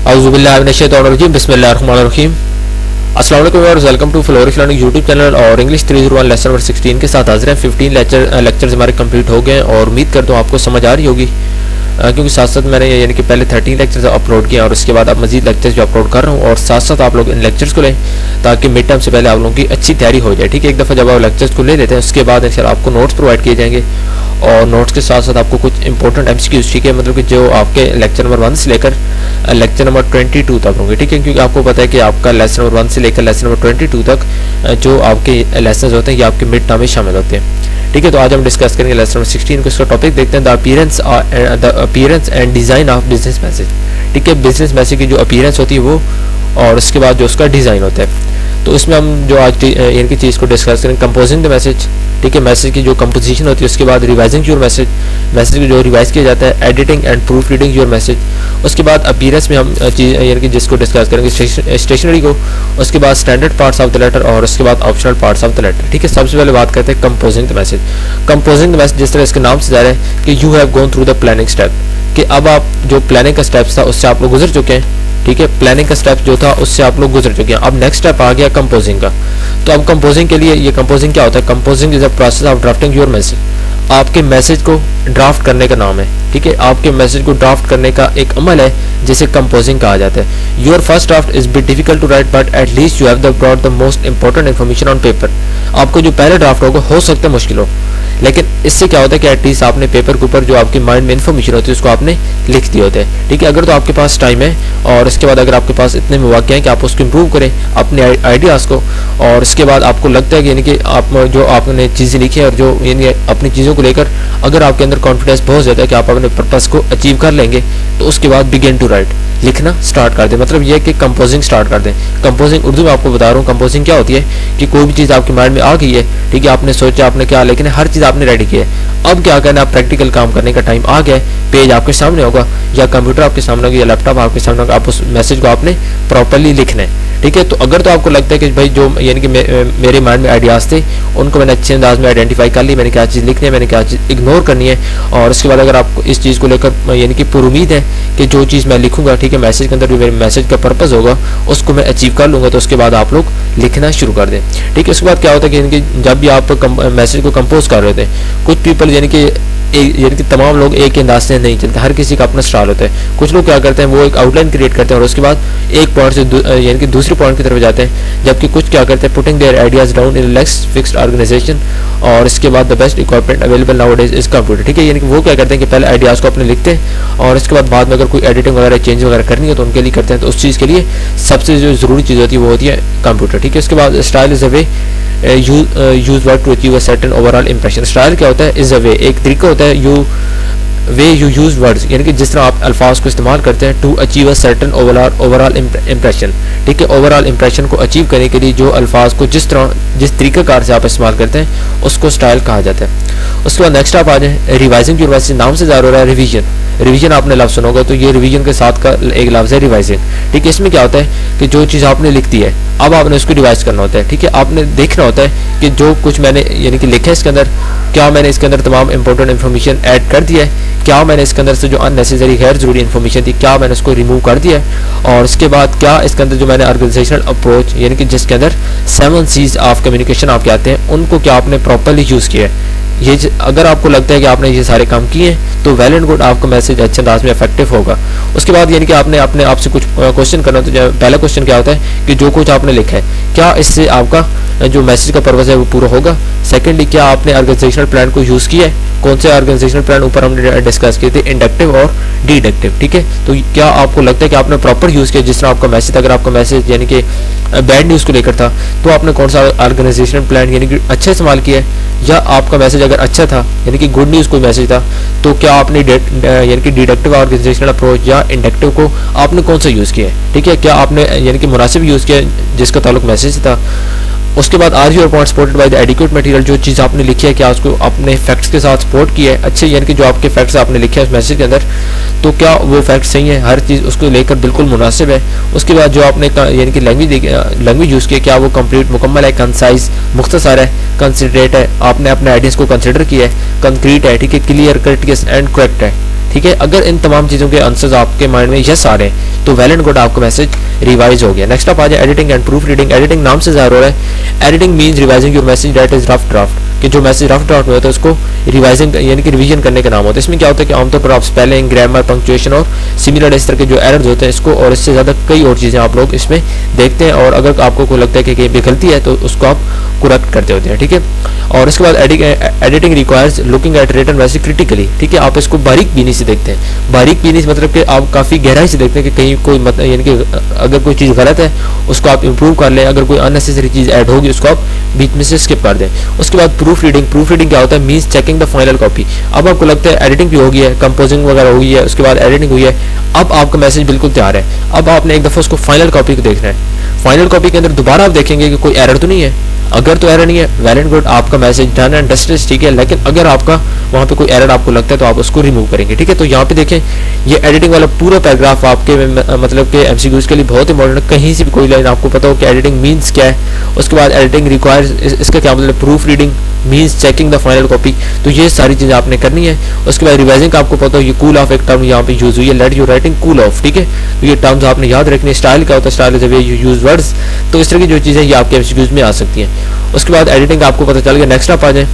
औज़ुबिल्लाहि बिस्मिल्लाहिर्रहमानिर्रहीम। अस्सलाम वालेकुम viewers, welcome to Flourish Learning YouTube channel और इंग्लिश 301 लेसन नंबर 16 के साथ हाजिर हैं। 15 लेक्चर्स हमारे कंप्लीट हो गए और उम्मीद करता हूँ आपको समझ आ रही होगी, क्योंकि साथ साथ मैंने यानी कि पहले 13 लेक्चर्स अपलोड किए और उसके बाद अब मजीद लेक्चर्स भी अपलोड कर रहा हूँ और साथ साथ आप लोग इन लेक्चर्स को लें ताकि मिड टर्म से पहले आप लोगों की अच्छी तैयारी हो जाए। ठीक है, एक दफ़ा जब आप लेक्चर्स को ले लेते हैं उसके बाद इंशाल्लाह आपको नोट्स प्रोवाइड किए जाएंगे और नोट्स के साथ साथ आपको कुछ इंपॉर्टेंट एमसीक्यूज, ठीक है, मतलब कि जो आपके लेक्चर नंबर 1 से लेकर लेक्चर नंबर 22 तक होंगे। ठीक है, क्योंकि आपको पता है कि आपका लेसन नंबर 1 से लेकर लेसन नंबर 22 तक जो आपके लेसन होते हैं ये आपके मिड टर्म में शामिल होते हैं। ठीक है, तो आज हम डिस्कस करेंगे लेसन नंबर 16 को। इसका टॉपिक देखते हैं, the appearance and design of business message. ठीक है, बिजनेस मैसेज की जो अपीयरेंस होती है वो और उसके बाद जो उसका डिज़ाइन होता है। तो इसमें हम जो आज इनकी चीज़ को डिस्कस करेंगे, कंपोजिंग द मैसेज। ठीक है, मैसेज की जो कंपोजिशन होती है, उसके बाद रिवाइजिंग योर मैसेज, मैसेज को जो रिवाइज किया जाता है, editing and proof reading your message. उसके बाद अपीयरेंस में हम चीज़ यानी कि जिसको डिस्कस करेंगे स्टेशनरी को, उसके बाद standard parts of the letter और उसके बाद optional parts of the letter. ठीक है, सबसे पहले बात करते हैं composing the message. Composing the message जिस तरह इसके नाम से जा रहा है कि you have gone through the planning step, कि अब आप जो प्लानिंग का स्टेप्स था उससे आप लोग गुजर चुके हैं। ठीक है, प्लानिंग का स्टेप जो था उससे आप लोग गुजर चुके हैं। अब नेक्स्ट स्टेप आ गया कंपोजिंग का। तो अब कंपोजिंग के लिए, ये कंपोजिंग क्या होता है? Composing is a process of drafting your message. आपके मैसेज को ड्राफ्ट करने का नाम है। ठीक है, आपके मैसेज को ड्राफ्ट करने का एक अमल है जिसे कंपोजिंग कहा जाता है। Your first draft is bit difficult to write but at least you have the brought the most important information on paper. आपको जो पहला ड्राफ्ट होगा हो सकता है मुश्किल हो, लेकिन इससे क्या होता है कि एटलीस्ट आपने पेपर के ऊपर जो आपके माइंड में इन्फॉर्मेशन होती है उसको आपने लिख दिए होते हैं। ठीक है, अगर तो आपके पास टाइम है और इसके बाद अगर आपके पास इतने मौके हैं कि आप उसको इम्प्रूव करें अपने आइडियाज़ को, और इसके बाद आपको लगता है कि यानी कि आप जो आपने चीज़ें लिखी है और जो यानी अपनी चीज़ों को लेकर अगर आपके अंदर कॉन्फिडेंस बहुत ज़्यादा है कि आप अपने पर्पस को अचीव कर लेंगे, तो उसके बाद बिगिन टू राइट, लिखना स्टार्ट कर दें। मतलब यह कि कंपोजिंग स्टार्ट कर दें। कंपोजिंग उर्दू में आपको बता रहा हूँ, कंपोजिंग क्या होती है कि कोई भी चीज़ आपके माइंड में आ गई है, ठीक है, आपने सोचा आपने क्या, लेकिन हर चीज़ आपने रेडी की है। अब क्या करना है, प्रैक्टिकल काम करने का टाइम आ गया है। पेज आपके सामने होगा या कंप्यूटर आपके सामने होगा या लैपटॉप आपके सामने होगा, आप उस मैसेज को आपने प्रॉपरली लिखना है। ठीक है, तो अगर तो आपको लगता है कि भाई जो यानी कि मेरे माइंड में आइडियाज़ थे उनको मैंने अच्छे अंदाज में आइडेंटिफाई कर ली, मैंने क्या चीज़ लिखनी है, मैंने क्या चीज़ इग्नोर करनी है, और उसके बाद अगर आपको इस चीज़ को लेकर यानी कि पूरी उम्मीद है कि जो चीज़ मैं लिखूंगा, ठीक है, मैसेज के अंदर जो मेरे मैसेज का पर्पस होगा उसको मैं अचीव कर लूँगा, तो उसके बाद आप लोग लिखना शुरू कर दें। ठीक है, उसके बाद क्या होता है कि जब भी आप मैसेज को कंपोज कर रहे होते हैं, कुछ पीपल यानी कि तमाम लोग एक अंदाज से नहीं चलते, हर किसी का अपना स्टाइल होता है। कुछ लोग क्या करते हैं, वो एक आउटलाइन क्रिएट करते हैं और उसके बाद एक पॉइंट से यानी कि दूसरे पॉइंट की तरफ जाते हैं, जबकि कुछ क्या करते हैं, putting their ideas down in less fixed organisation, और इसके बाद the best equipment available nowadays is computer. ठीक है, यानी कि वो क्या करते हैं कि पहले आइडियाज़ को अपने लिखते हैं और इसके बाद में अगर कोई एडिटिंग वगैरह चेंज वगैरह करनी है तो उनके लिए करते हैं। तो उस चीज़ के लिए सबसे जो ज़रूरी चीज़ होती है वो होती है कंप्यूटर। ठीक है, उसके बाद style is a way use work to achieve a certain overall impression. Style क्या होता है? इज़ अ वे, एक तरीका होता है, वे यू यूज वर्ड्स, यानी कि जिस तरह आप अल्फाज को इस्तेमाल करते हैं to achieve a certain overall impression. ठीक है, ओवरऑल इंप्रेशन को अचीव करने के लिए जो अल्फाज को जिस तरीक़ाकार से आप इस्तेमाल करते हैं उसको स्टाइल कहा जाता है। उसके बाद नेक्स्ट आप आ जाए रिवाइजिंग योर मैसेज। नाम से ज़ाहिर हो रहा है रिवीजन। रिवीजन आपने लफ्ज़ सुना होगा, तो ये रिवीजन के साथ का एक लफ्ज़ है रिवाइजिंग। ठीक है, इसमें क्या होता है कि जो चीज़ आपने लिख दी है अब आपने उसको रिवाइज करना होता है। ठीक है, आपने देखना होता है कि जो कुछ मैंने यानी कि लिखा है इसके अंदर, क्या मैंने इसके अंदर तमाम इंपॉर्टेंट इन्फॉर्मेशन ऐड कर दिया है, क्या मैंने इसके अंदर से जो अननेसेसरी गैर जरूरी इन्फॉर्मेशन थी क्या मैंने उसको रिमूव कर दिया है, और इसके बाद क्या इसके अंदर जो मैंने ऑर्गेनाइजेशनल अप्रोच यानी कि जिसके अंदर 7 C's ऑफ कम्युनिकेशन आप कहते हैं उनको क्या आपने प्रॉपरली यूज़ किया है। ये अगर आपको लगता है कि आपने ये सारे काम किए हैं तो वेल एंड गुड, आपका मैसेज अच्छे अंदाज में इफेक्टिव होगा। उसके बाद यानी कि आपने अपने आप से कुछ क्वेश्चन करना, तो पहला क्वेश्चन क्या होता है कि जो कुछ आपने लिखा है क्या इससे आपका जो मैसेज का पर्पस है वो पूरा होगा। सेकेंडली, क्या आपने ऑर्गेनाइजेशनल प्लान को यूज़ किया है, कौन से ऑर्गेनाइजेशनल प्लान ऊपर हमने डिस्कस किए थे, इंडक्टिव और डिडक्टिव। ठीक है, तो क्या आपको लगता है कि आपने प्रॉपर यूज़ किया जिस तरह आपका मैसेज, अगर आपका मैसेज यानी कि बैड न्यूज़ को लेकर था तो आपने कौन सा ऑर्गेनाइजेशनल प्लान यानी कि अच्छा इस्तेमाल किया है, या आपका मैसेज अगर अच्छा था यानी कि गुड न्यूज़ कोई मैसेज था तो क्या आपने यानी कि डिडक्टिव ऑर्गेनाइजेशनल अप्रोच या इंडक्टिव को आपने कौन सा यूज़ किया है। ठीक है, क्या आपने यानी कि मुनासिब यूज़ किया जिसका ताल्लुक मैसेज था। उसके बाद are your point supported by the adequate material, जो चीज़ आपने लिखी है क्या उसको अपने फैक्ट्स के साथ सपोर्ट किया है अच्छे, यानी कि जो आपके फैक्ट्स आपने लिखे हैं उस मैसेज के अंदर तो क्या वो फैक्ट सही है, हर चीज़ उसको लेकर बिल्कुल मुनासिब है। उसके बाद जो आपने यानी कि लैंग्वेज यूज़ किया क्या वो कंप्लीट मुकम्मल है, कंसाइज मुख्तसर है, कंसिडरेट है, आपने अपने आइडियाज़ को कंसिडर किया है, कंक्रीट है, ठीक है, क्लियर, कर्टियस एंड करेक्ट है। ठीक है। अगर इन तमाम चीज़ों के आंसर्स आपके माइंड में यस आ रहे हैं तो वेल एंड गुड, आपका मैसेज रिवाइज हो गया। नेक्स्ट आप आ जाए editing and proof reading. Editing नाम से ज़ाहिर हो रहा है, editing means revising your message that is rough draft, कि जो मैसेज रफ ड्राफ्ट में होता है उसको रिवाइजिंग यानी कि रिवीजन करने का नाम होता है। इसमें क्या होता है कि आमतौर पर आप स्पेलिंग, ग्रामर, पंक्चुएशन और सिमिलर इस तरह के जो एरर्स होते हैं इसको और इससे ज़्यादा कई और चीज़ें आप लोग इसमें देखते हैं, और अगर आपको कोई लगता है कि कहीं भी गलती है तो उसको आप करेक्ट करते होते हैं, ठीक है। और इसके बाद editing requires looking at written message critically, ठीक है। आप इसको बारीक बीनी से देखते हैं। बारीक बीनी से मतलब कि आप काफ़ी गहराई से देखते हैं कि कहीं कोई मतलब यानी कि अगर कोई चीज़ गलत है उसको आप इंप्रूव कर लें, अगर कोई अननेसेसरी चीज़ ऐड होगी उसको आप बीच में से स्किप कर दें। उसके बाद प्रूफ रीडिंग। प्रूफ रीडिंग क्या होता है? Means checking the final copy. अब आपको लगता है एडिटिंग भी हो गई है, कंपोजिंग वगैरह हो गई है, उसके बाद एडिटिंग हुई है, अब आपका मैसेज बिल्कुल तैयार है। अब आपने एक दफ़ा उसको फाइनल कॉपी को देखना है। फाइनल कॉपी के अंदर दोबारा आप देखेंगे कि कोई एरर तो नहीं है। अगर तो एरर नहीं है, वेल एंड गुड, आपका मैसेज डन एंड डस्टेड, ठीक है। लेकिन अगर आपका वहाँ पे कोई एरर आपको लगता है तो आप उसको रिमूव करेंगे, ठीक है। तो यहाँ पे देखें, ये एडिटिंग वाला पूरा पैराग्राफ आपके मतलब कि एमसीक्यूज के लिए बहुत इंपॉर्टेंट है। कहीं से भी कोई लाइन आपको पता हो कि एडिटिंग मीन्स क्या है, उसके बाद एडिटिंग रिक्वायर्स, इसका क्या मतलब, proof reading means checking the final copy, तो ये सारी चीज़ें आपने करनी है। उसके बाद रिवाइजिंग का आपको पता हो, ये कूल ऑफ एक टर्म यहाँ पे यूज हुई है, let your writing cool off, ठीक है। तो ये टर्म्स आपने याद रखने। स्टाइल क्या होता है? Style is a way you use words, तो इस तरह की जो चीज़ें ये आपके एमसीक्यूज में आ सकती हैं। उसके बाद एडिटिंग आपको पता चल गया। नेक्स्ट आप आ जाए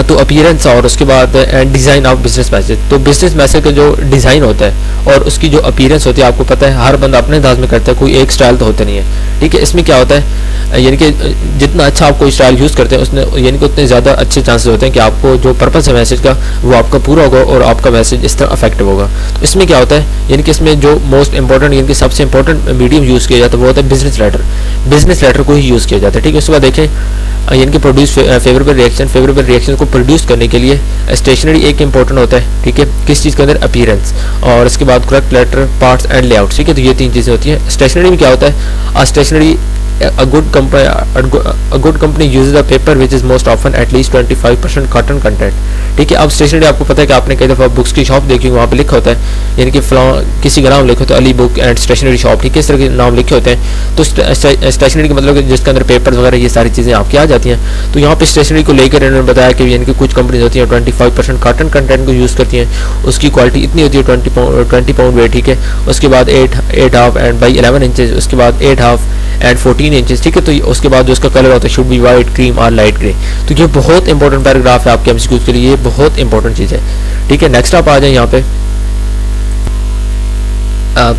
तो अपीयरेंस और उसके बाद डिज़ाइन ऑफ बिजनेस मैसेज। तो बिजनेस मैसेज का जो डिज़ाइन होता है और उसकी जो अपीयरेंस होती है, आपको पता है हर बंदा अपने अंदाज में करता है, कोई एक स्टाइल तो होता नहीं है, ठीक है। इसमें क्या होता है, यानी कि जितना अच्छा आप कोई स्टाइल यूज़ करते हैं उसने यानी कि उतने ज़्यादा अच्छे चांसेस होते हैं कि आपको जो पर्पस है मैसेज का वो आपका पूरा होगा और आपका मैसेज इस तरह अफेक्टिव होगा। तो इसमें क्या होता है, यानी कि इसमें जो मोस्ट इंपॉर्टेंट यानी कि सबसे इंपॉर्टेंट मीडियम यूज़ किया जाता है वो होता है बिजनेस लेटर। बिजनेस लेटर को ही यूज़ किया जाता है, ठीक है। उसके बाद देखें यानी कि produce favourable reaction. Favourable reaction को प्रोड्यूस करने के लिए स्टेशनरी एक इंपॉर्टेंट होता है, ठीक है। किस चीज़ के अंदर? अपीयरेंस। और इसके बाद correct letter, parts and layout, ठीक है। तो ये तीन चीज़ें होती हैं। स्टेशनरी में क्या होता है? Stationery a good company uses a paper which is most often at least 25% cotton content, ठीक है। अब स्टेशनरी आपको पता है कि आपने कई दफ़ा बुक्स की शॉप देखी, वहाँ पे लिखा होता है यानी कि किसी का नाम लिखा होता है Ali book and stationery shop, ठीक है। इस तरह के नाम लिखे होते हैं। तो स्टेशनरी का मतलब जिसके अंदर पेपर्स वगैरह ये सारी चीज़ें आपकी आ जाती हैं। तो यहाँ पे स्टेशनरी को लेकर इन्होंने बताया कि यानी कि कुछ कंपनीज होती हैं 25% कॉटन कंटेंट को यूज़ करती हैं, उसकी क्वालिटी इतनी होती है 20 पाउंड वेट, ठीक है। उसके बाद 8.5 एंड बाई 11 इंचज़, उसके बाद 8.5 एंड 14 इंचेस, ठीक है। तो उसके बाद जो उसका कलर होता है शुड बी वाइट, क्रीम और लाइट ग्रे। तो ये बहुत इंपॉर्टेंट पैराग्राफ है आपके एमसीक्यूज के लिए, ये बहुत इंपॉर्टेंट चीज़ है, ठीक है। नेक्स्ट आप आ जाए यहाँ पे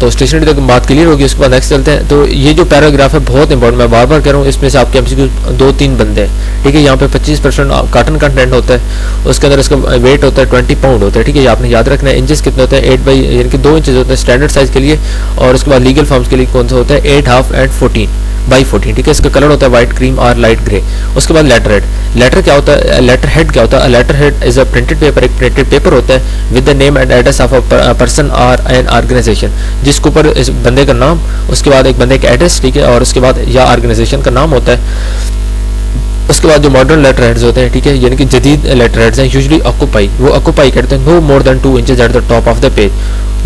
तो स्टेशनरी तक बात क्लियर होगी। उसके बाद नेक्स्ट चलते हैं। तो ये जो पैराग्राफ है बहुत इंपॉर्टेंट, मैं बार बार कह रहा हूँ, इसमें से आपके एमसीक्यूज 2-3 बनते हैं, ठीक है। यहाँ पे 25% कॉटन कंटेंट होता है, उसके अंदर इसका वेट होता है 20 पाउंड होता है, ठीक है। ये आपने याद रखना है। इंचेस कितने होते हैं? 8 बाई यानी कि 2 इंचेस होते हैं स्टैंडर्ड साइज के लिए, और उसके बाद लीगल फॉर्म्स के लिए कौन सा होता है? 8.5 एंड 14 बाई 14, ठीक है। इसका कलर होता है वाइट, क्रीम और लाइट ग्रे। उसके बाद लेटर हेड। लेटर क्या होता है? लेटर हेड क्या होता है? Letter head is a printed paper, एक प्रिंटेड पेपर होता है with the name and address of a person और एन ऑर्गेनाइजेशन, जिसके ऊपर इस बंदे का नाम, उसके बाद एक बंदे का एड्रेस, ठीक है, और उसके बाद या ऑर्गेनाइजेशन का नाम होता है। उसके बाद जो मॉडर्न लेटर हेड्स होते हैं, ठीक है, यानी कि जदीद लेटर हेड्स हैं, यूजुअली ऑक्यूपाई, वो ऑक्यूपाई करते हैं no more than 2 inches at the top of the page,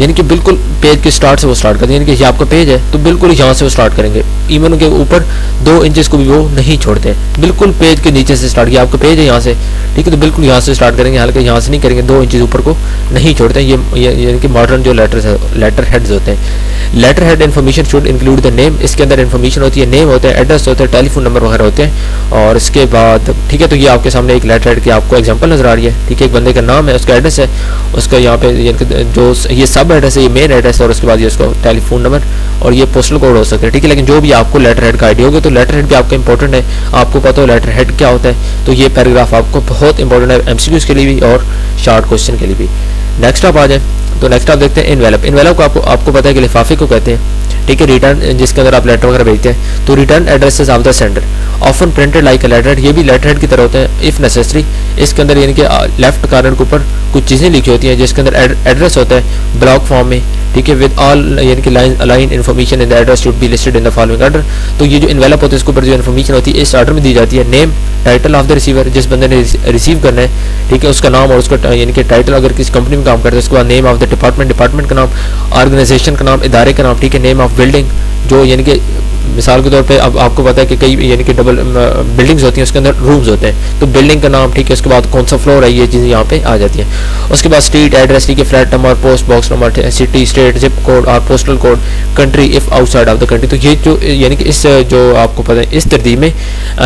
यानी कि बिल्कुल पेज के स्टार्ट से वो स्टार्ट करते हैं, यानी कि ये आपका पेज है तो बिल्कुल यहाँ से वो स्टार्ट करेंगे, इवन उनके ऊपर 2 इंचेस को भी वो नहीं छोड़ते हैं, बिल्कुल पेज के नीचे से स्टार्ट किया, आपका पेज है यहाँ से, ठीक है, तो बिल्कुल यहाँ से स्टार्ट करेंगे, हालांकि यहाँ से नहीं करेंगे, 2 इंचेस ऊपर को नहीं छोड़ते हैं। ये यानी कि मॉडर्न जो लेटर हेड्स होते हैं। Letter head information should include the name, इसके अंदर इन्फॉर्मेशन होती है, नेम होता है, एड्रेस होता है, टेलीफोन नंबर वगैरह होते हैं। और इसके बाद ठीक है, तो ये आपके सामने एक लेटर हेड की आपको एग्जांपल नजर आ रही है, ठीक है, एक बंदे का नाम है, उसका एड्रेस है, उसका यहाँ पे जो ये सब एड्रेस है, ये मेन एड्रेस है, और उसके बाद ये उसका टेलीफोन नंबर और ये पोस्टल कोड हो सकता है, ठीक है। लेकिन जो भी आपको लेटर हेड का आइडिया होगा, तो लेटर हेड भी आपका इंपॉर्टेंट है, आपको पता हो लेटर हेड क्या होता है, तो ये पैराग्राफ आपको बहुत इंपॉर्टेंट है एमसीक्यूज के लिए भी और शॉर्ट क्वेश्चन के लिए भी। नेक्स्ट आप आ जाए, तो नेक्स्ट आप देखते हैं इनवेलप। इनवेलप को आपको पता है कि लिफाफे को कहते हैं, ठीक है, रिटर्न जिसके अंदर आप लेटर वगैरह भेजते हैं, तो return addresses of the sender often printed like a letter head, ये भी लेटर हेड की तरह होते हैं इफ नेसेसरी। इसके अंदर यानी कि लेफ्ट कॉर्नर के ऊपर कुछ चीज़ें लिखी होती हैं जिसके अंदर एड्रेस होता है, ब्लॉक फॉर्म में ठीक है, विद ऑल यानी कि line information in the address should be listed in the following order. तो ये जो इन्वेलप होता है इसके ऊपर जो इन्फॉर्मेशन होती है इस ऑर्डर में दी जाती है। Name, title of the receiver, जिस बंदे ने रिसीव करना है, ठीक है, उसका नाम और उसका यानी कि टाइटल, अगर किसी कंपनी में काम करता है उसके बाद name of the department, department का नाम, ऑर्गेनाइजेशन का नाम, इदारे का नाम, ठीक है, नेम ऑफ बिल्डिंग, जो यानी कि मिसाल के तौर पे अब आपको पता है कि कई यानी कि डबल बिल्डिंग्स होती हैं, उसके अंदर रूम्स होते हैं, तो बिल्डिंग का नाम, ठीक है, उसके बाद कौन सा फ्लोर है, ये चीज़ें यहाँ पे आ जाती हैं। उसके बाद स्ट्रीट एड्रेस, ठीक है, flat number, post box number, city, state, zip code और postal code, country if outside of the country. तो ये जो यानी कि इस जो आपको पता है इस तरतीब में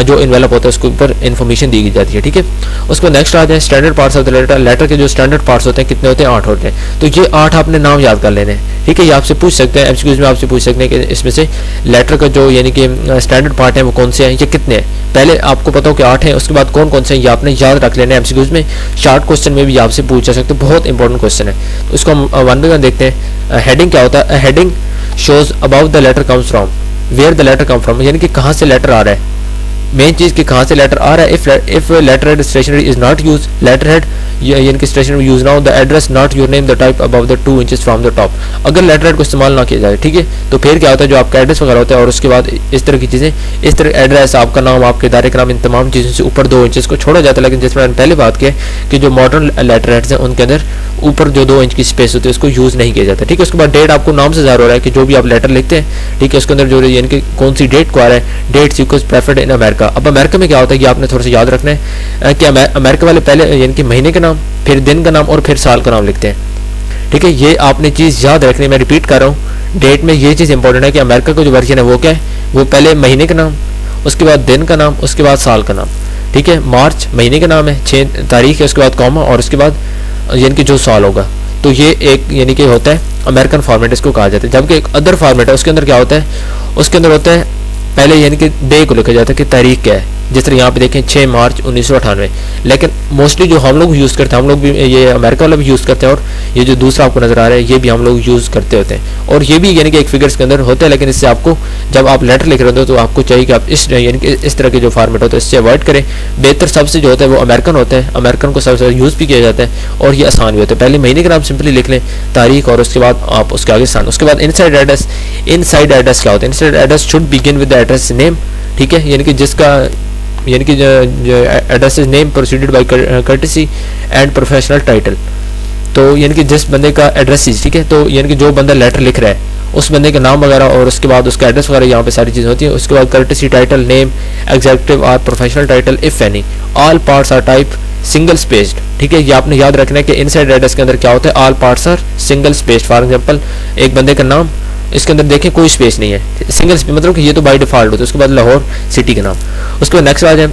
जो इन्वेलप होता है उसके ऊपर इन्फॉर्मेशन दी जाती है, ठीक है। उसके बाद नेक्स्ट आ जाए standard parts of the letter. Letter के जो स्टैंडर्ड पार्ट्स होते हैं कितने होते हैं? 8 होते हैं। तो ये 8 आपने नाम याद कर लेने हैं, ठीक है। ये आपसे पूछ सकते हैं एमसीक्यूज में, आपसे पूछ सकते हैं कि इसमें से लेटर का जो यानी कि स्टैंडर्ड पार्ट है वो कौन से हैं, ये कितने हैं। पहले आपको पता हो कि 8 हैं, उसके बाद कौन कौन से हैं ये आपने याद रख लेना है। एमसीक्यूज में शॉर्ट क्वेश्चन में भी आपसे पूछा सकते हैं, बहुत इंपॉर्टेंट क्वेश्चन है। तो इसको हम वन बाय वन देखते हैं। हेडिंग क्या होता है? Heading shows about the letter comes from, where the letter come from, यानी कि कहाँ से लेटर आ रहा है, मेन चीज़ कि कहाँ से लेटर आ रहा है। If letter head stationery is not use, letter head यानी कि stationery use now, the address not your name, the type above the 2 inches from the top. अगर लेटर हेड को इस्तेमाल ना किया जाए, ठीक है, तो फिर क्या होता है, जो आपका एड्रेस वगैरह होता है और उसके बाद इस तरह की चीज़ें, इस तरह एड्रेस, आपका नाम, आपके इदारे का नाम, इन तमाम चीज़ों से ऊपर 2 इंचेस को छोड़ा जाता है। लेकिन जिस मैंने पहले बात की कि जो मॉडर्न लेटर हेड्स हैं उनके अंदर ऊपर जो 2 इंच की स्पेस होती है उसको यूज़ नहीं किया जाता, ठीक है। उसके बाद डेट आपको नाम से ज़ाहिर हो रहा है कि जो भी आप लेटर लिखते हैं, ठीक है, उसके अंदर जो यानी कि कौन सी डेट को आ रहा है। Date sequence preferred in America. अब अमेरिका में क्या होता है, ये आपने थोड़ा सा याद रखना है कि अमेरिका वाले पहले यानी कि महीने का नाम, फिर दिन का नाम और फिर साल का नाम लिखते हैं, ठीक है। ये आपने चीज़ याद रखनी है। मैं रिपीट कर रहा हूँ, डेट में ये चीज़ इंपॉर्टेंट है कि अमेरिका का जो वर्जन है वो क्या है, वो पहले महीने का नाम, उसके बाद दिन का नाम, उसके बाद साल का नाम, ठीक है। मार्च महीने का नाम है, 6 तारीख है, उसके बाद कॉमा और उसके बाद यानी कि जो साल होगा। तो ये एक यानी कि होता है अमेरिकन फॉर्मेट, इसको कहा जाता है। जबकि एक अदर फॉर्मेट है, उसके अंदर क्या होता है, उसके अंदर होता है पहले यानी कि डे को लिखा जाता है कि तारीख क्या है। जिस तरह यहाँ पे देखें 6 मार्च 1998। लेकिन मोस्टली जो हम लोग यूज़ करते हैं, हम लोग भी, ये अमेरिका वाला भी यूज़ करते हैं और ये जो दूसरा आपको नज़र आ रहा है ये भी हम लोग यूज़ करते होते हैं। और ये भी यानी कि एक फिगर्स के अंदर होता है, लेकिन इससे आपको जब आप लेटर लिख रहे होते हो तो आपको चाहिए कि आप इस यानी कि इस तरह के जो फॉर्मेट होते हैं इससे अवॉइड करें। बेहतर सबसे जो होता है वो अमेरिकन होता है, अमेरिकन को सबसे यूज़ भी किया जाता है और ये आसान भी होता है। पहले महीने का नाम सिंपली लिख लें, तारीख, और उसके बाद आप उसके आगे स्थान। उसके बाद इनसाइड एड्रेस। इनसाइड एड्रेस क्या होता है? Inside address should begin with the address name, ठीक है, यानी कि जिसका यानी कि address name proceeded by courtesy and professional title. तो यानी कि जिस बंदे का एड्रेस, ठीक है, तो यानी कि जो बंदा लेटर लिख रहा है उस बंदे का नाम वगैरह और उसके बाद उसका एड्रेस वगैरह, यहाँ पे सारी चीज़ें होती हैं। उसके बाद कर्टेसी टाइटल, नेम, एग्जीक्यूटिव और professional title if any, all parts are type single spaced, ठीक है। ये आपने याद रखना है कि इनसाइड एड्रेस के अंदर क्या होता है, all parts are single spaced. For example एक बंदे का नाम, इसके अंदर देखें कोई स्पेस नहीं है, सिंगल स्पेस, मतलब कि ये तो बाय डिफॉल्ट होता है। उसके बाद लाहौर सिटी का नाम। उसके बाद नेक्स्ट आ जाए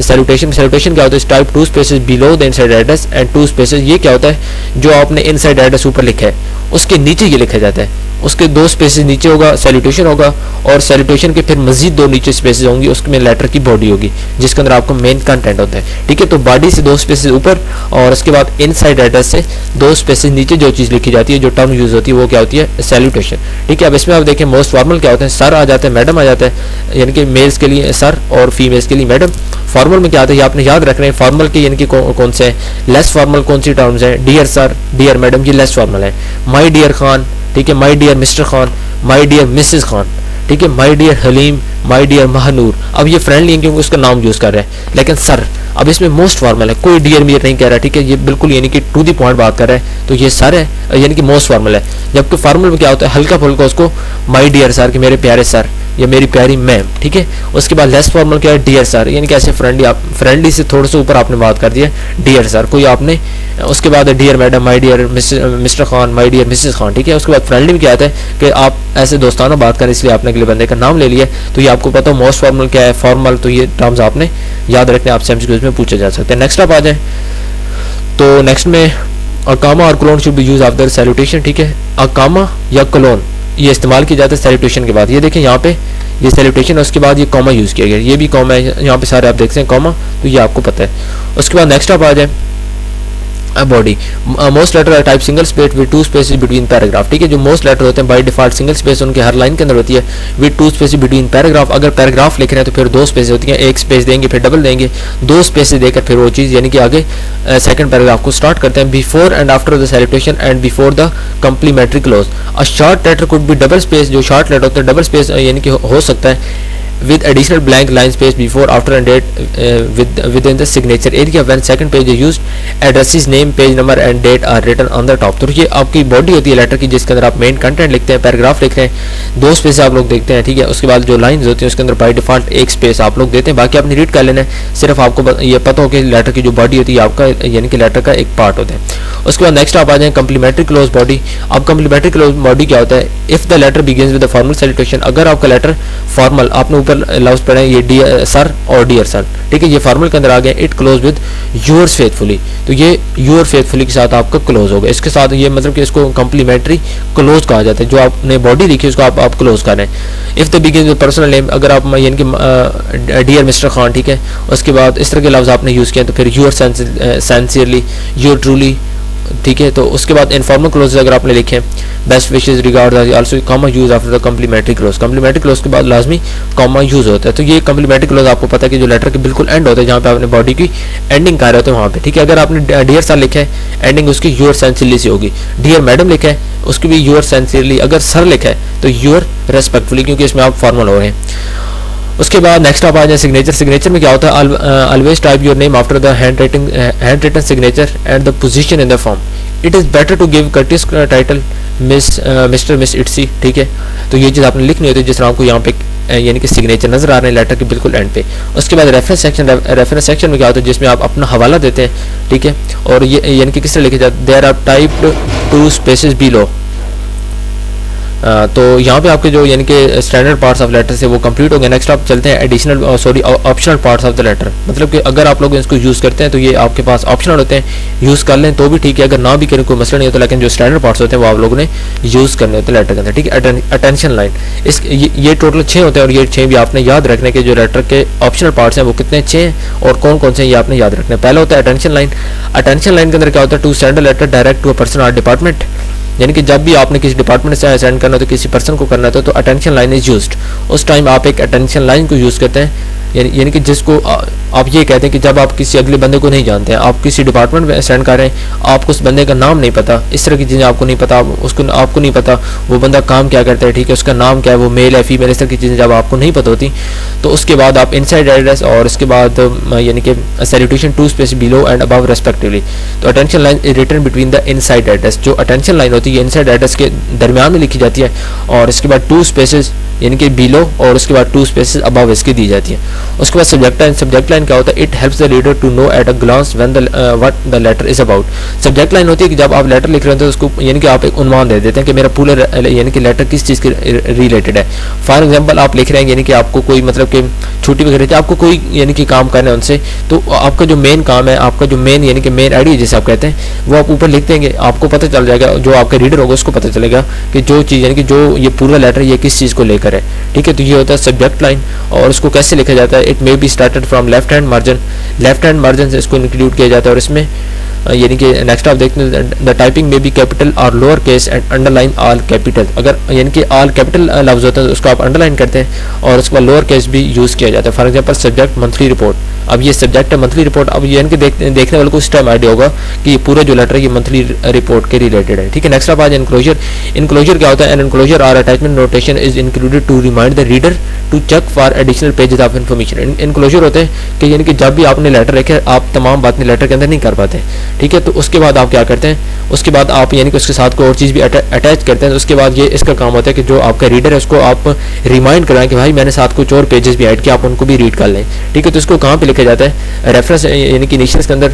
सैल्यूटेशन। सैल्यूटेशन क्या होता है? Type 2 spaces below the inside address and 2 spaces. ये क्या होता है, जो आपने इनसाइड एड्रेस ऊपर लिखा है उसके नीचे ये लिखा जाता है, उसके 2 स्पेसेस नीचे होगा सैल्यूटेशन होगा, और सैल्यूटेशन के फिर मजीद 2 नीचे स्पेसेस होंगी, उसमें लेटर की बॉडी होगी जिसके अंदर आपको मेन कंटेंट होता है, ठीक है। तो बॉडी से 2 स्पेसेस ऊपर और उसके बाद इनसाइड एड्रेस से 2 स्पेसेस नीचे जो चीज़ लिखी जाती है, जो टर्म यूज होती है वो क्या होती है? सैल्यूटेशन, ठीक है। अब इसमें आप देखें मोस्ट फॉर्मल क्या होता है, सर आ जाता है, मैडम आ जाता है, यानी कि मेल्स के लिए सर और फीमेल्स के लिए मैडम। फॉर्मल में क्या आता है ये आपने याद रखना है। फॉर्मल के यानी कि कौन से हैं, लेस फॉर्मल कौन सी टर्म्स हैं? डियर सर, डियर मैडम, ये लेस फॉर्मल है। माई डियर खान, ठीक है, my dear Mr Khan, my dear Mrs Khan, ठीक है, my dear Halim, my dear Mahnoor. अब ये फ्रेंडली है क्योंकि उसका नाम यूज़ कर रहे हैं, लेकिन सर अब इसमें मोस्ट फॉर्मल है, कोई डियर मियर नहीं कह रहा, ठीक है, ये बिल्कुल यानी कि टू दी पॉइंट बात कर रहा है, तो ये सर है यानी कि मोस्ट फॉर्मल है। जबकि फॉर्मल में क्या होता है, हल्का फुल्का उसको माई डियर सर, कि मेरे प्यारे सर या मेरी प्यारी मैम, ठीक है। उसके बाद लेस फॉर्मल क्या है, डियर सर, यानी कि ऐसे फ्रेंडली, आप फ्रेंडली से थोड़ा सा ऊपर आपने बात कर दिया, डियर सर कोई आपने। उसके बाद dear madam, my dear Mr Khan, my dear Mrs Khan, ठीक है। उसके बाद फ्रेंडली में क्या आता है कि आप ऐसे दोस्ताना बात करें, इसलिए आपने अगले बंदे का नाम ले लिया। तो ये आपको पता हो मोस्ट फॉर्मल क्या है, फॉर्मल, तो ये टर्म्स आपने याद रखने, आपसे एमसीक्यूज में पूछे जा सकते हैं। नेक्स्ट आप आ जाए, तो नेक्स्ट में अकामा और clone should be use after salutation, ठीक है। अकामा या क्लोन ये इस्तेमाल किया जाता है सैल्यूटेशन के बाद। ये देखें यहाँ पे ये सैल्यूटेशन है, उसके बाद ये कॉमा यूज़ किया गया, ये भी कॉमा है, यहाँ पे सारे आप देखते हैं कॉमा, तो ये आपको पता है। उसके बाद नेक्स्ट आप आ जाए, body most letter type single space with 2 spaces between paragraph. ठीक है, जो मोस्ट लेटर होते हैं बाय डिफॉल्ट सिंगल स्पेस उनके हर लाइन के अंदर होती है विद 2 स्पेस बिटवीन पैराग्राफ। अगर पैराग्राफ लिख रहे हैं तो फिर 2 स्पेस होती हैं, एक स्पेस देंगे फिर डबल देंगे, 2 स्पेस देकर फिर वो चीज़ यानी कि आगे सेकंड पैराग्राफ को स्टार्ट करते हैं। Before and after the salutation and before the complimentary close. A short letter could be double space, जो शॉर्ट लेटर होता है डबल स्पेस यानी कि हो सकता है with additional blank line space before, after and date within the signature area when second page is used, addresses name, page number and date are written on the top। तो ये आपकी body होती है लेटर की जिसके अंदर आप main content लिखते हैं, पैराग्राफ लिख रहे हैं, 2 स्पेस आप लोग देखते हैं। ठीक है, उसके बाद जो लाइंस होती हैं उसके अंदर बाय डिफॉल्ट 1 स्पेस आप लोग देते हैं, बाकी आपने रीड कर लेना है। सिर्फ आपको ये पता हो कि लेटर की जो बॉडी होती है आपका यानी कि लेटर का एक पार्ट होता है। उसके बाद नेक्स्ट आप आ जाए कम्प्लीमेंट्री क्लोज बॉडी। अब कम्प्लीमेंट्री क्लोज बॉडी क्या होता है? If the letter begins with the formal salutation, अगर आपका लेटर फॉर्मल, आपने ऊपर लफ्ज पढ़े ये डियर सर और डियर सन, ठीक है, ये फॉर्मल के अंदर आ गया। It close with yours faithfully, तो ये योर फेथफुली के साथ आपका क्लोज होगा। इसके साथ ये मतलब कि इसको कम्प्लीमेंट्री क्लोज कहा जाता है। जो आपने बॉडी लिखी है उसको आप क्लोज कर रहे हैं। If the begins with personal name, अगर आप यानी कि डियर मिस्टर खान, ठीक है, उसके बाद इस तरह के लफ्ज आपने यूज किया तो फिर योर सिंसियरली, योर ट्रूली, ठीक है। तो उसके बाद इनफॉर्मल क्लोज अगर आपने लिखे best wishes regard also comma use after the complimentary close. Complimentary close के बाद लाजमी कॉमा यूज होता है। तो ये कम्प्लीमेंट्री क्लोज आपको पता है कि जो लेटर के बिल्कुल एंड होता है जहाँ पे आपने बॉडी की एंडिंग कर रहे होते हैं वहाँ पे, ठीक है। अगर आपने डियर सर लिखा है एंडिंग उसकी योर सिंसियरली से होगी। डियर मैडम लिखा है उसकी भी योर सिंसियरली। अगर सर लिखा है तो योर रेस्पेक्टफुली, क्योंकि इसमें आप फॉर्मल हो रहे हैं। उसके बाद नेक्स्ट आप आ जाए सिग्नेचर। सिग्नेचर में क्या होता है? Always type your name after the hand written signature and the position in the form. It is better to give courtesy title mister miss etc, ठीक है। तो ये चीज़ आपने लिखनी होती है जिस तरह आपको यहाँ पे यानी कि सिग्नेचर नजर आ रहे हैं लेटर के बिल्कुल एंड पे। उसके बाद रेफरेंस सेक्शन। रेफरेंस सेक्शन में क्या होता है? जिसमें आप अपना हवाला देते हैं, ठीक है। और ये यानी कि किस तरह लिखे जाते हैं? There are typed 2 spaces below. तो यहाँ पे आपके जो यानी कि स्टैंडर्ड पार्ट्स ऑफ लेटर से वो कंप्लीट हो गए। नेक्स्ट आप चलते हैं additional optional parts of the letter. मतलब कि अगर आप लोग इसको यूज़ करते हैं तो ये आपके पास ऑप्शनल होते हैं, यूज़ कर लें तो भी ठीक है, अगर ना भी करें कोई मसला नहीं होता, लेकिन जो स्टैंडर्ड पार्ट्स होते हैं वो आप लोगों ने यूज़ करने होते हैं लेटर के अंदर, ठीक है। अटेंशन लाइन, इस ये टोटल 6 होते हैं और ये 6 भी आपने याद रखने के जो लेटर के ऑप्शनल पार्ट्स हैं वो कितने 6 हैं और कौन कौन से ये आपने याद रखने। पहला होता है अटेंशन लाइन। अटेंशन लाइन के अंदर क्या होता है? To send a letter direct to a person और डिपार्टमेंट, यानी कि जब भी आपने किसी डिपार्टमेंट से सेंड करना हो तो किसी पर्सन को करना है तो अटेंशन लाइन इज यूज्ड। उस टाइम आप एक अटेंशन लाइन को यूज़ करते हैं, यानी कि जिसको आप ये कहते हैं कि जब आप किसी अगले बंदे को नहीं जानते हैं, आप किसी डिपार्टमेंट में सेंड कर रहे हैं, आपको उस बंदे का नाम नहीं पता, इस तरह की चीज़ें आपको नहीं पता, उसको आपको नहीं पता वो बंदा काम क्या करता है, ठीक है, उसका नाम क्या है, वो मेल है फीमेल, इस तरह की चीज़ें जब आपको नहीं पता होती तो उसके बाद आप इनसाइड एड्रेस और उसके बाद यानी कि salutation 2 space below and above respectively. तो attention line is written between the inside address. जो अटेंशन लाइन होती है इनसाइड एड्रेस के दरमियान में लिखी जाती है और इसके बाद 2 स्पेसेस यानी कि बिलो और उसके बाद 2 स्पेसेस अबव इसकी दी जाती है। उसके बाद सब्जेक्ट लाइन। सब्जेक्ट लाइन क्या होता है? It helps the reader to know at a glance when the what the letter is about. Subject line होती है कि जब आप लेटर लिख रहे होते हैं तो उसको यानी कि आप एक उन्वान दे देते हैं कि मेरा पूरा यानी कि लेटर किस चीज़ के रिलेटेड है। फॉर एग्जाम्पल आप लिख रहे हैं यानी कि आपको कोई मतलब कि छुट्टी वगैरह थी, आपको कोई यानी कि काम करना है उनसे, तो आपका जो मेन काम है, आपका जो मेन यानी कि मेन आइडिया जैसे आप कहते हैं वो आप ऊपर लिख देंगे, आपको पता चल जाएगा, जो आपका रीडर होगा उसको पता चलेगा कि जो चीज़ यानी कि जो ये पूरा लेटर ये किस चीज़ को लेकर है, ठीक है। तो ये होता है सब्जेक्ट लाइन। और उसको कैसे लिखा जाता है? It may be started from left hand margin. Left hand margin से इसको इंक्लूड किया जाता है और इसमें यानी कि नेक्स्ट आप देखते हैं द टाइपिंग में बी कैपिटल और lower case and underline all capital. अगर यानी कि ऑल कैपिटल लफ्ज होता है तो उसको आप अंडरलाइन करते हैं और उसके बाद लोअर केस भी यूज़ किया जाता है। For example subject monthly report. अब ये सब्जेक्ट है मंथली रिपोर्ट। अब यानी कि देखने वाले को इस टाइम आइडिया होगा कि ये पूरा जो लेटर है ये मंथली रिपोर्ट के रिलेटेड है, ठीक है। नेक्स्ट आप आज इनक्लोजर। इनक्लोजर क्या होता है? एन इनक्लोजर और attachment notation is included to remind the reader to check for additional pages of information. Enclosure होते हैं कि यानी कि जब भी आपने लेटर लिखे आप तमाम बातें लेटर के अंदर नहीं कर पाते, ठीक है। तो उसके बाद आप क्या करते हैं? उसके बाद आप यानी कि उसके साथ कोई और चीज़ भी अटैच करते हैं। तो उसके बाद ये इसका काम होता है कि जो आपका रीडर है उसको आप रिमाइंड कराएं कि भाई मैंने साथ कुछ और पेजेस भी ऐड किया, आप उनको भी रीड कर लें, ठीक है। तो इसको कहाँ पे लिखा जाता है? रेफरेंस यानी कि इनिशियल्स के अंदर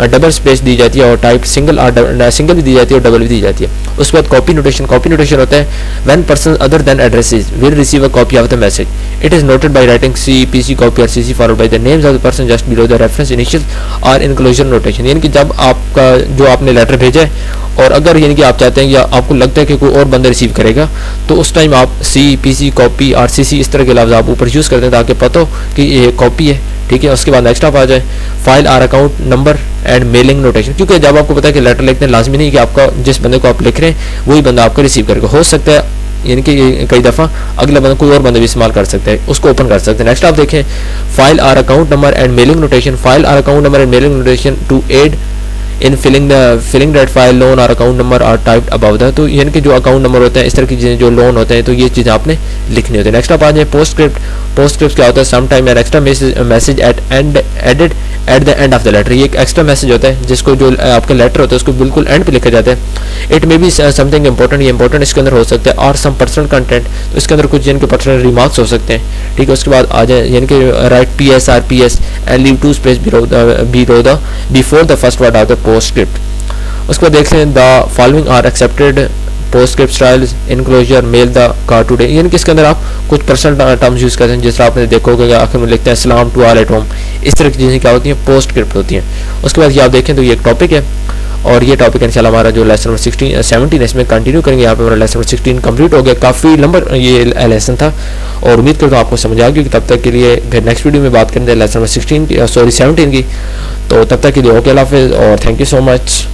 डबल स्पेस दी जाती है और टाइप सिंगल भी दी जाती है और डबल भी दी जाती है। उसके बाद कॉपी नोटेशन। कॉपी नोटेशन होता है when person other than addresses will receive a copy of the message, it is noted by writing C PC copy और CC followed by the names of the person just below the reference initial और enclosure notation. यानी कि जब आपका जो आपने letter भेजा है और अगर यानी कि आप चाहते हैं या आपको लगता है कि कोई और बंदा रिसीव करेगा तो उस टाइम आप सी पीसी कॉपी और सीसी इस तरह के लफ्ज़ आप ऊपर यूज़ करते हैं ताकि पता हो कि ये कॉपी है, ठीक है। उसके बाद नेक्स्ट आप आ जाए file or account number and mailing notation, क्योंकि जब आपको पता है कि लेटर लिखते हैं लाजमी नहीं कि आपका जिस बंदे को आप लिख रहे हैं वही बंदा आपको रिसीव करेगा, हो सकता है यानी कि कई दफ़ा अगला बंदा कोई और बंदा भी इस्तेमाल कर सकते हैं, उसको ओपन कर सकते हैं। नेक्स्ट आप देखें file or account number and mailing notation, file or account number and mailing notation to aid in filing that file loan or account number are typed about the, तो यानी कि जो अकाउंट नंबर होते हैं इस तरह की चीज़ें जो लोन होते हैं तो ये चीज़ें आपने लिखनी होती है। नेक्स्ट आप आ जाए पोस्टस्क्रिप्ट, पोस्टस्क्रिप्ट क्या होता है, some time an extra message added at the end of the letter, ये एक एक्स्ट्रा मैसेज होता है जिसको जो आपका लेटर होता है उसको बिल्कुल एंड पे लिखा जाता है। It may be something important, ये इंपॉर्टेंट इसके अंदर हो सकता है, और सम पर्सनल कंटेंट, तो इसके अंदर कुछ जिनके पर्सनल रिमार्क्स हो सकते हैं, ठीक है। उसके बाद आ जाए यानी कि write PS and leave 2 space before the first word of the postscript. उसके बाद देख लें the following are accepted postscript styles enclosure mail the car today, यानी कि इसके अंदर आप कुछ पर्सनल टर्म्स यूज़ करते हैं, जिस तरह आपने देखोगे कि आखिर में लिखते हैं सलाम टू ऑल एट होम, इस तरह की चीज़ें क्या होती हैं पोस्टस्क्रिप्ट होती हैं। उसके बाद ये आप देखें तो ये एक टॉपिक है और ये टॉपिक इंशाल्लाह हमारा जो लेसन नंबर 17 इसमें कंटिन्यू करेंगे। यहाँ पे हमारा लेसन नंबर 16 कंप्लीट हो गया, काफ़ी लंबा ये लेसन था और उम्मीद करता हूँ आपको समझ आ गई। तब तक के लिए फिर नेक्स्ट वीडियो में बात करेंगे लेसन नंबर 17 की, 17 की। तो तब तक के लिए ओके, अल्लाह हाफिज़ और थैंक यू सो मच।